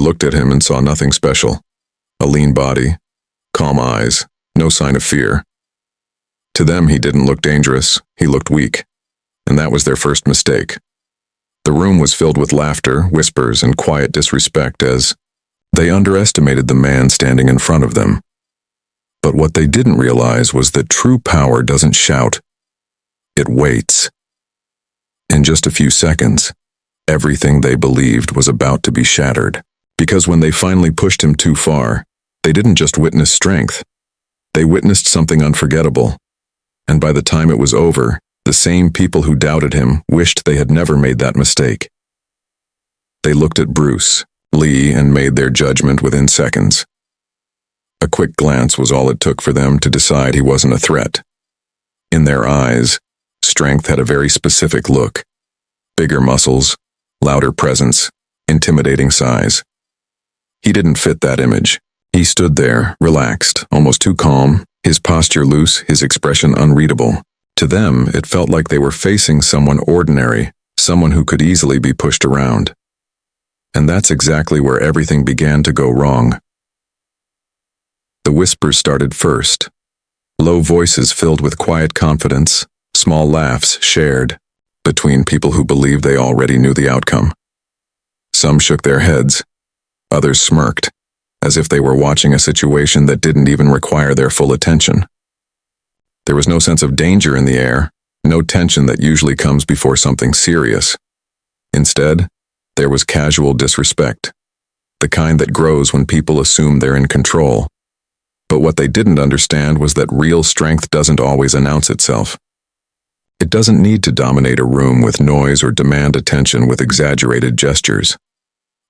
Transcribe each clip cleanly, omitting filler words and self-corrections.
looked at him and saw nothing special. A lean body, calm eyes, no sign of fear. To them, he didn't look dangerous, he looked weak. And that was their first mistake. The room was filled with laughter, whispers, and quiet disrespect as they underestimated the man standing in front of them. But what they didn't realize was that true power doesn't shout. It waits. In just a few seconds, everything they believed was about to be shattered. Because when they finally pushed him too far, they didn't just witness strength. They witnessed something unforgettable. And by the time it was over, the same people who doubted him wished they had never made that mistake. They looked at Bruce Lee and made their judgment within seconds. A quick glance was all it took for them to decide he wasn't a threat. In their eyes, strength had a very specific look. Bigger muscles, louder presence, intimidating size. He didn't fit that image. He stood there, relaxed, almost too calm, his posture loose, his expression unreadable. To them, it felt like they were facing someone ordinary, someone who could easily be pushed around. And that's exactly where everything began to go wrong. The whispers started first. Low voices filled with quiet confidence, small laughs shared between people who believed they already knew the outcome. Some shook their heads, others smirked, as if they were watching a situation that didn't even require their full attention. There was no sense of danger in the air, no tension that usually comes before something serious. Instead, there was casual disrespect, the kind that grows when people assume they're in control. But what they didn't understand was that real strength doesn't always announce itself. It doesn't need to dominate a room with noise or demand attention with exaggerated gestures.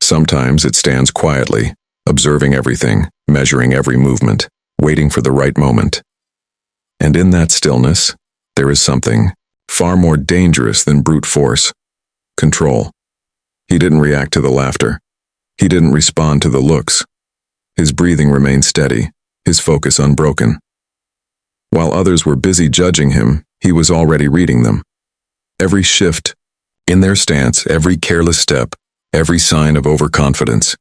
Sometimes it stands quietly, observing everything, measuring every movement, waiting for the right moment. And in that stillness, there is something far more dangerous than brute force: control. He didn't react to the laughter. He didn't respond to the looks. His breathing remained steady, his focus unbroken. While others were busy judging him, he was already reading them. Every shift in their stance, every careless step, every sign of overconfidence,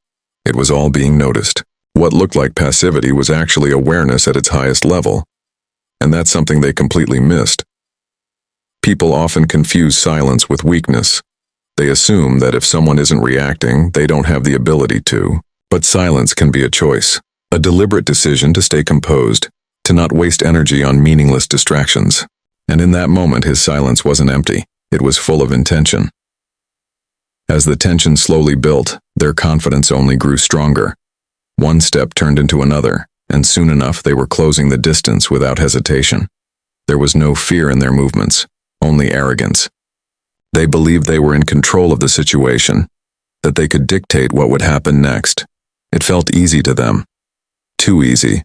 it was all being noticed. What looked like passivity was actually awareness at its highest level. And that's something they completely missed. People often confuse silence with weakness. They assume that if someone isn't reacting, they don't have the ability to. But silence can be a choice, a deliberate decision to stay composed, to not waste energy on meaningless distractions. And in that moment, his silence wasn't empty. It was full of intention. As the tension slowly built, their confidence only grew stronger. One step turned into another, and soon enough they were closing the distance without hesitation. There was no fear in their movements, only arrogance. They believed they were in control of the situation, that they could dictate what would happen next. It felt easy to them. Too easy.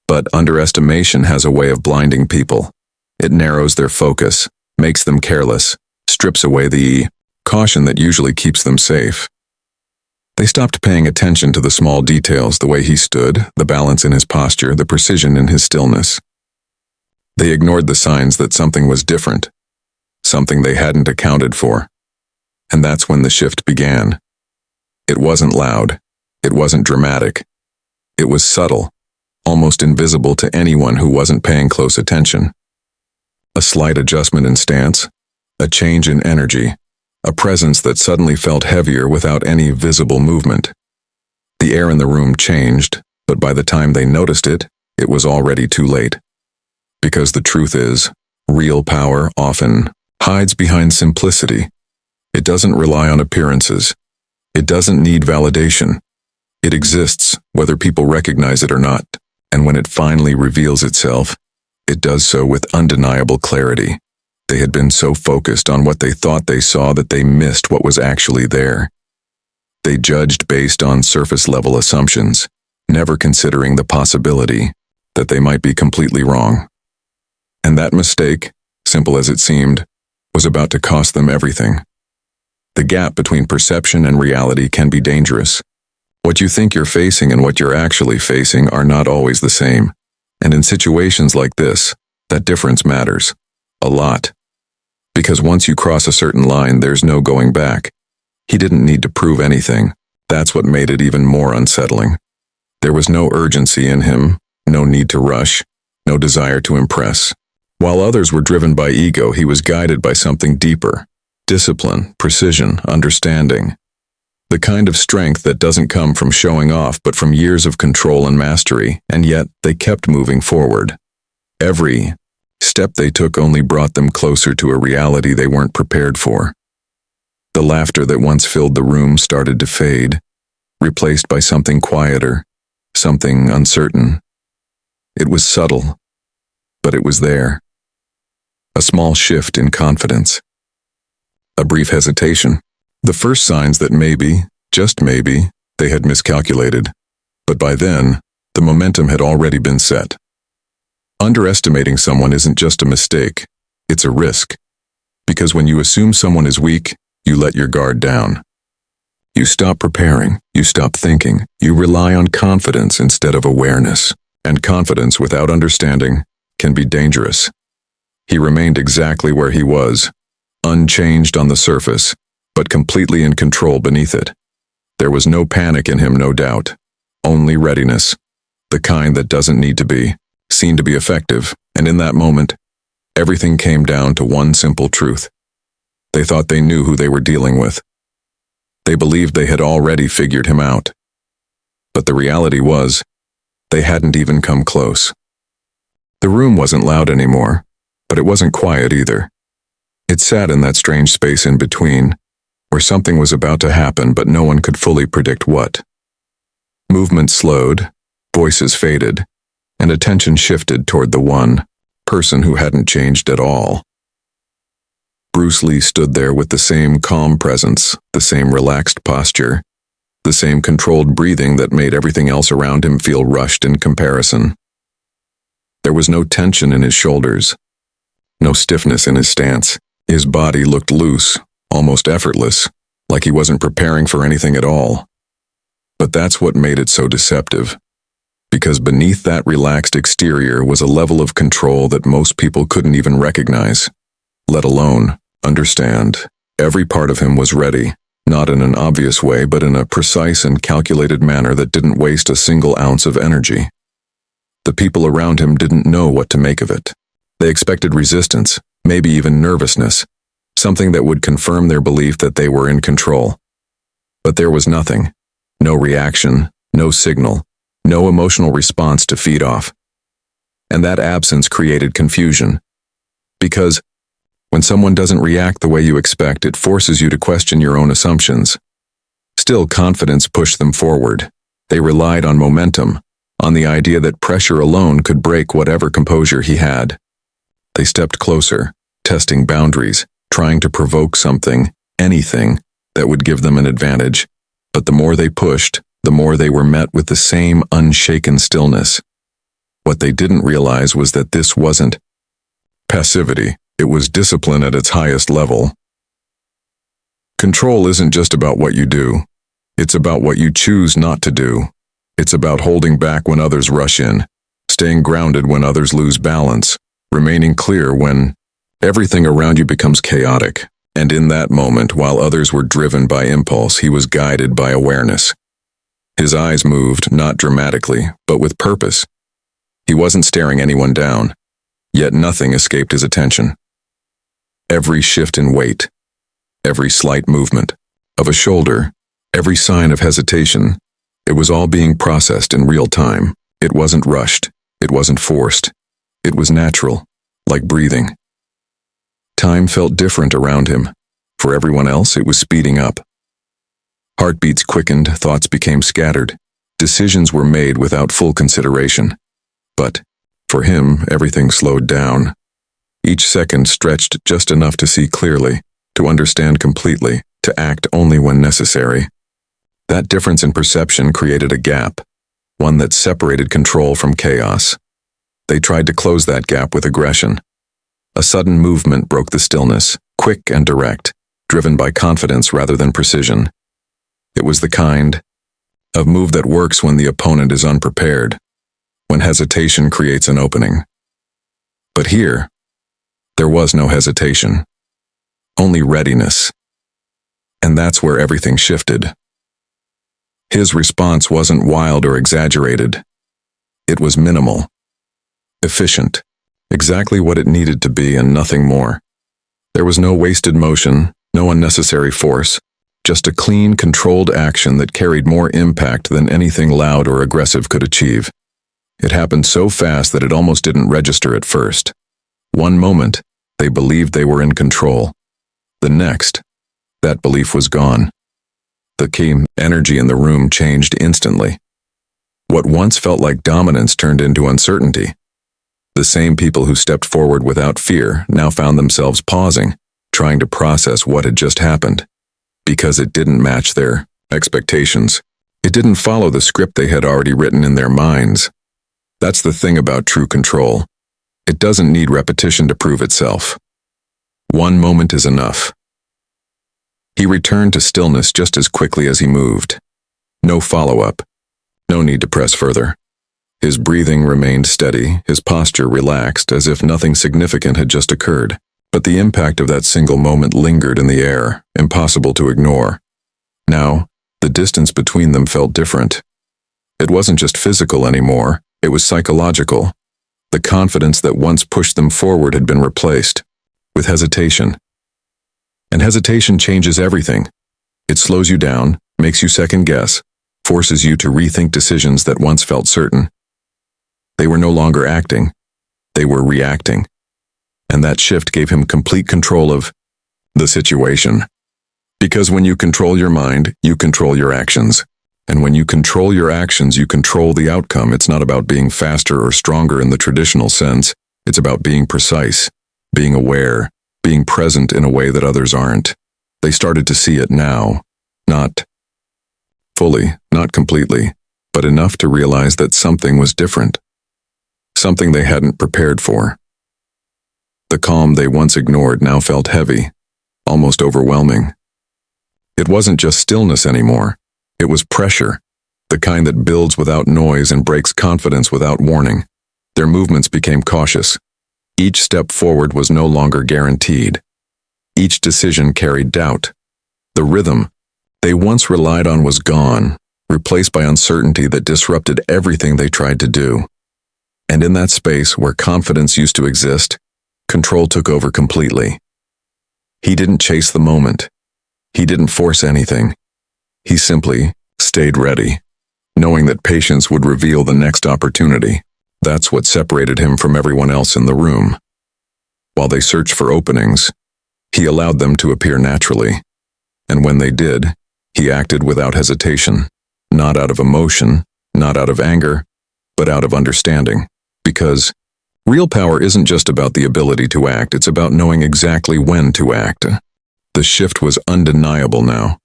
But underestimation has a way of blinding people. It narrows their focus, makes them careless, strips away the caution that usually keeps them safe. They stopped paying attention to the small details, the way he stood, the balance in his posture, the precision in his stillness. They ignored the signs that something was different, something they hadn't accounted for. And that's when the shift began. It wasn't loud. It wasn't dramatic. It was subtle, almost invisible to anyone who wasn't paying close attention. A slight adjustment in stance, a change in energy, a presence that suddenly felt heavier without any visible movement. The air in the room changed, but by the time they noticed it, it was already too late. Because the truth is, real power often hides behind simplicity. It doesn't rely on appearances. It doesn't need validation. It exists, whether people recognize it or not, and when it finally reveals itself, it does so with undeniable clarity. They had been so focused on what they thought they saw that they missed what was actually there. They judged based on surface-level assumptions, never considering the possibility that they might be completely wrong. And that mistake, simple as it seemed, was about to cost them everything. The gap between perception and reality can be dangerous. What you think you're facing and what you're actually facing are not always the same. And in situations like this, that difference matters. A lot. Because once you cross a certain line, there's no going back. He didn't need to prove anything. That's what made it even more unsettling. There was no urgency in him, no need to rush, no desire to impress. While others were driven by ego, he was guided by something deeper: discipline, precision, understanding. The kind of strength that doesn't come from showing off but from years of control and mastery, and yet they kept moving forward. Every step they took only brought them closer to a reality they weren't prepared for. The laughter that once filled the room started to fade, replaced by something quieter, something uncertain. It was subtle, but it was there. A small shift in confidence. A brief hesitation. The first signs that maybe, just maybe, they had miscalculated. But by then, the momentum had already been set. Underestimating someone isn't just a mistake, it's a risk. Because when you assume someone is weak, you let your guard down. You stop preparing, you stop thinking, you rely on confidence instead of awareness. And confidence without understanding can be dangerous. He remained exactly where he was, unchanged on the surface, but completely in control beneath it. There was no panic in him, no doubt, only readiness, the kind that doesn't need to be seen to be effective, and in that moment, everything came down to one simple truth. They thought they knew who they were dealing with. They believed they had already figured him out. But the reality was, they hadn't even come close. The room wasn't loud anymore, but it wasn't quiet either. It sat in that strange space in between, where something was about to happen but no one could fully predict what. Movement slowed, voices faded, and attention shifted toward the one person who hadn't changed at all. Bruce Lee stood there with the same calm presence, the same relaxed posture, the same controlled breathing that made everything else around him feel rushed in comparison. There was no tension in his shoulders, no stiffness in his stance. His body looked loose, almost effortless, like he wasn't preparing for anything at all. But that's what made it so deceptive. Because beneath that relaxed exterior was a level of control that most people couldn't even recognize, let alone understand. Every part of him was ready, not in an obvious way, but in a precise and calculated manner that didn't waste a single ounce of energy. The people around him didn't know what to make of it. They expected resistance, maybe even nervousness, something that would confirm their belief that they were in control. But there was nothing, no reaction, no signal, no emotional response to feed off. And that absence created confusion. Because when someone doesn't react the way you expect, it forces you to question your own assumptions. Still, confidence pushed them forward. They relied on momentum, on the idea that pressure alone could break whatever composure he had. They stepped closer, testing boundaries, trying to provoke something, anything, that would give them an advantage. But the more they pushed, the more they were met with the same unshaken stillness. What they didn't realize was that this wasn't passivity, it was discipline at its highest level. Control isn't just about what you do, it's about what you choose not to do. It's about holding back when others rush in, staying grounded when others lose balance, remaining clear when everything around you becomes chaotic. And in that moment, while others were driven by impulse, he was guided by awareness. His eyes moved, not dramatically, but with purpose. He wasn't staring anyone down, yet nothing escaped his attention. Every shift in weight, every slight movement of a shoulder, every sign of hesitation, it was all being processed in real time. It wasn't rushed, it wasn't forced. It was natural, like breathing. Time felt different around him. For everyone else, it was speeding up. Heartbeats quickened, thoughts became scattered. Decisions were made without full consideration. But, for him, everything slowed down. Each second stretched just enough to see clearly, to understand completely, to act only when necessary. That difference in perception created a gap, one that separated control from chaos. They tried to close that gap with aggression. A sudden movement broke the stillness, quick and direct, driven by confidence rather than precision. It was the kind of move that works when the opponent is unprepared, when hesitation creates an opening. But here, there was no hesitation, only readiness. And that's where everything shifted. His response wasn't wild or exaggerated. It was minimal, efficient, exactly what it needed to be and nothing more. There was no wasted motion, no unnecessary force, just a clean, controlled action that carried more impact than anything loud or aggressive could achieve. It happened so fast that it almost didn't register at first. One moment, they believed they were in control. The next, that belief was gone. The calm energy in the room changed instantly. What once felt like dominance turned into uncertainty. The same people who stepped forward without fear now found themselves pausing, trying to process what had just happened. Because it didn't match their expectations. It didn't follow the script they had already written in their minds. That's the thing about true control. It doesn't need repetition to prove itself. One moment is enough. He returned to stillness just as quickly as he moved. No follow-up. No need to press further. His breathing remained steady, his posture relaxed, as if nothing significant had just occurred. But the impact of that single moment lingered in the air, impossible to ignore. Now, the distance between them felt different. It wasn't just physical anymore, it was psychological. The confidence that once pushed them forward had been replaced with hesitation. And hesitation changes everything. It slows you down, makes you second guess, forces you to rethink decisions that once felt certain. They were no longer acting, they were reacting. And that shift gave him complete control of the situation. Because when you control your mind, you control your actions. And when you control your actions, you control the outcome. It's not about being faster or stronger in the traditional sense. It's about being precise, being aware, being present in a way that others aren't. They started to see it now. Not fully, not completely, but enough to realize that something was different. Something they hadn't prepared for. The calm they once ignored now felt heavy, almost overwhelming. It wasn't just stillness anymore. It was pressure, the kind that builds without noise and breaks confidence without warning. Their movements became cautious. Each step forward was no longer guaranteed. Each decision carried doubt. The rhythm they once relied on was gone, replaced by uncertainty that disrupted everything they tried to do. And in that space where confidence used to exist, control took over completely. He didn't chase the moment. He didn't force anything. He simply stayed ready, knowing that patience would reveal the next opportunity. That's what separated him from everyone else in the room. While they searched for openings, he allowed them to appear naturally. And when they did, he acted without hesitation, not out of emotion, not out of anger, but out of understanding. Because real power isn't just about the ability to act, it's about knowing exactly when to act. The shift was undeniable now.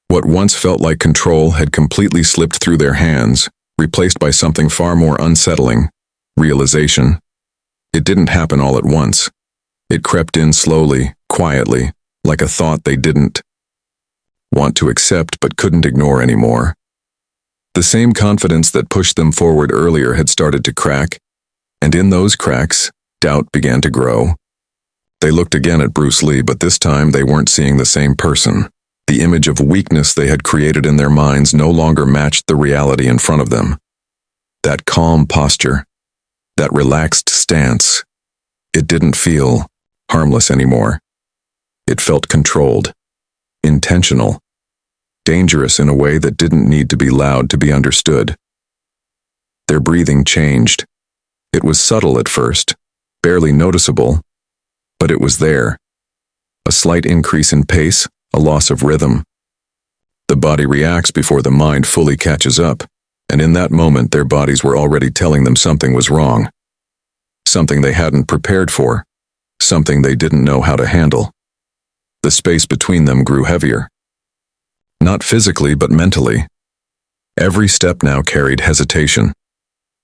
What once felt like control had completely slipped through their hands, replaced by something far more unsettling, realization. It didn't happen all at once. It crept in slowly, quietly, like a thought they didn't want to accept but couldn't ignore anymore. The same confidence that pushed them forward earlier had started to crack, and in those cracks, doubt began to grow. They looked again at Bruce Lee, but this time they weren't seeing the same person. The image of weakness they had created in their minds no longer matched the reality in front of them. That calm posture, that relaxed stance, it didn't feel harmless anymore. It felt controlled, intentional, dangerous in a way that didn't need to be loud to be understood. Their breathing changed. It was subtle at first, barely noticeable, but it was there. A slight increase in pace, a loss of rhythm. The body reacts before the mind fully catches up, and in that moment their bodies were already telling them something was wrong. Something they hadn't prepared for, something they didn't know how to handle. The space between them grew heavier. Not physically, but mentally. Every step now carried hesitation.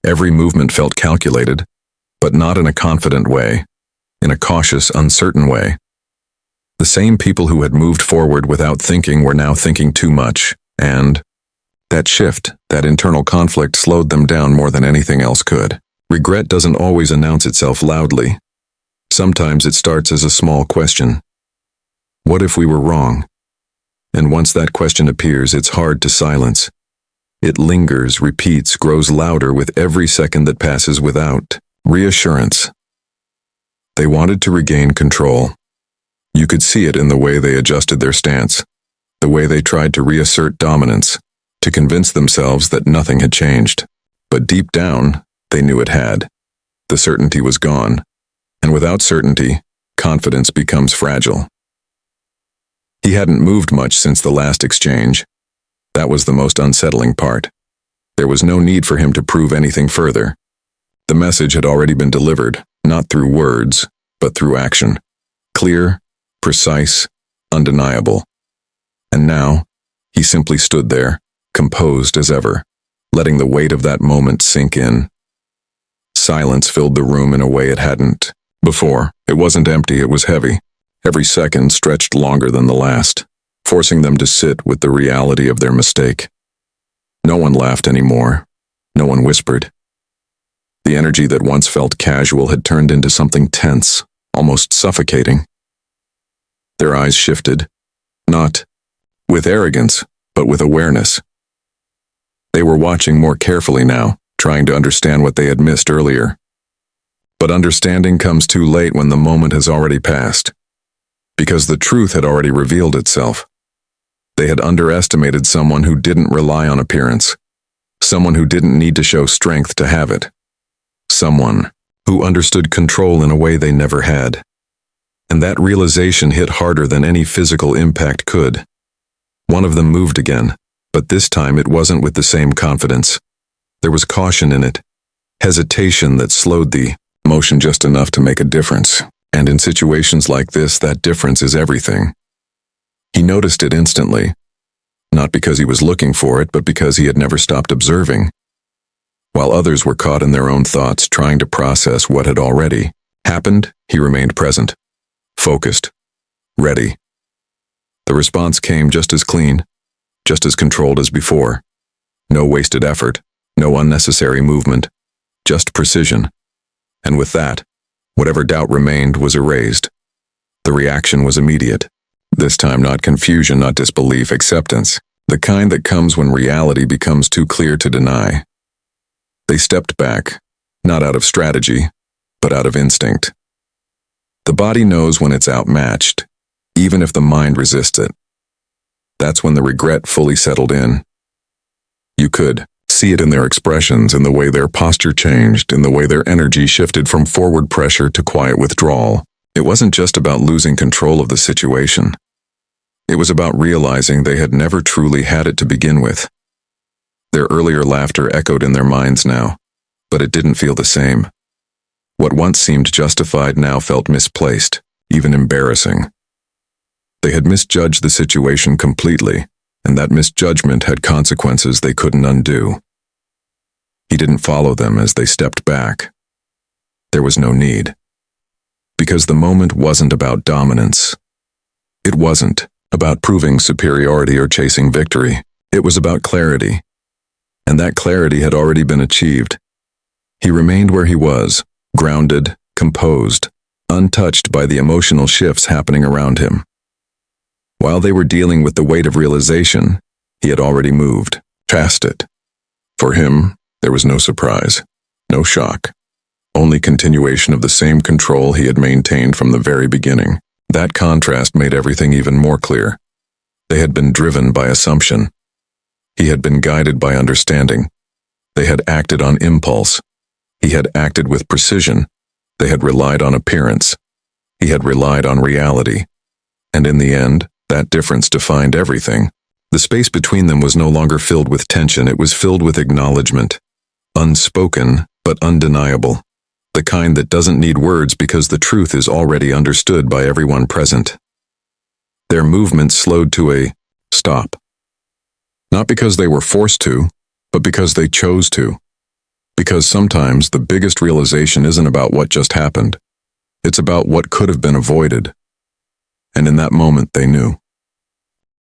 Every movement felt calculated, but not in a confident way, in a cautious, uncertain way. The same people who had moved forward without thinking were now thinking too much, and that shift, that internal conflict slowed them down more than anything else could. Regret doesn't always announce itself loudly. Sometimes it starts as a small question. What if we were wrong? And once that question appears, it's hard to silence. It lingers, repeats, grows louder with every second that passes without reassurance. They wanted to regain control. You could see it in the way they adjusted their stance, the way they tried to reassert dominance, to convince themselves that nothing had changed. But deep down, they knew it had. The certainty was gone, and without certainty, confidence becomes fragile. He hadn't moved much since the last exchange. That was the most unsettling part. There was no need for him to prove anything further. The message had already been delivered, not through words, but through action. Clear, precise, undeniable. And now, he simply stood there, composed as ever, letting the weight of that moment sink in. Silence filled the room in a way it hadn't before. It wasn't empty, it was heavy. Every second stretched longer than the last, forcing them to sit with the reality of their mistake. No one laughed anymore. No one whispered. The energy that once felt casual had turned into something tense, almost suffocating. Their eyes shifted, not with arrogance, but with awareness. They were watching more carefully now, trying to understand what they had missed earlier. But understanding comes too late when the moment has already passed, because the truth had already revealed itself. They had underestimated someone who didn't rely on appearance, someone who didn't need to show strength to have it, someone who understood control in a way they never had. And that realization hit harder than any physical impact could. One of them moved again, but this time it wasn't with the same confidence. There was caution in it, hesitation that slowed the motion just enough to make a difference. And in situations like this, that difference is everything. He noticed it instantly, not because he was looking for it, but because he had never stopped observing. While others were caught in their own thoughts, trying to process what had already happened, he remained present, focused, ready. The response came just as clean, just as controlled as before. No wasted effort, no unnecessary movement, just precision. And with that, whatever doubt remained was erased. The reaction was immediate. This time not confusion, not disbelief, acceptance, the kind that comes when reality becomes too clear to deny. They stepped back, not out of strategy, but out of instinct. The body knows when it's outmatched, even if the mind resists it. That's when the regret fully settled in. You could see it in their expressions, in the way their posture changed, in the way their energy shifted from forward pressure to quiet withdrawal. It wasn't just about losing control of the situation. It was about realizing they had never truly had it to begin with. Their earlier laughter echoed in their minds now, but it didn't feel the same. What once seemed justified now felt misplaced, even embarrassing. They had misjudged the situation completely, and that misjudgment had consequences they couldn't undo. He didn't follow them as they stepped back. There was no need. Because the moment wasn't about dominance. It wasn't about proving superiority or chasing victory. It was about clarity. And that clarity had already been achieved. He remained where he was, grounded, composed, untouched by the emotional shifts happening around him. While they were dealing with the weight of realization, he had already moved, past it. For him, there was no surprise, no shock, only continuation of the same control he had maintained from the very beginning. That contrast made everything even more clear. They had been driven by assumption. He had been guided by understanding. They had acted on impulse. He had acted with precision. They had relied on appearance. He had relied on reality. And in the end, that difference defined everything. The space between them was no longer filled with tension, it was filled with acknowledgement. Unspoken, but undeniable. The kind that doesn't need words because the truth is already understood by everyone present. Their movement slowed to a stop. Not because they were forced to, but because they chose to. Because sometimes the biggest realization isn't about what just happened. It's about what could have been avoided. And in that moment they knew.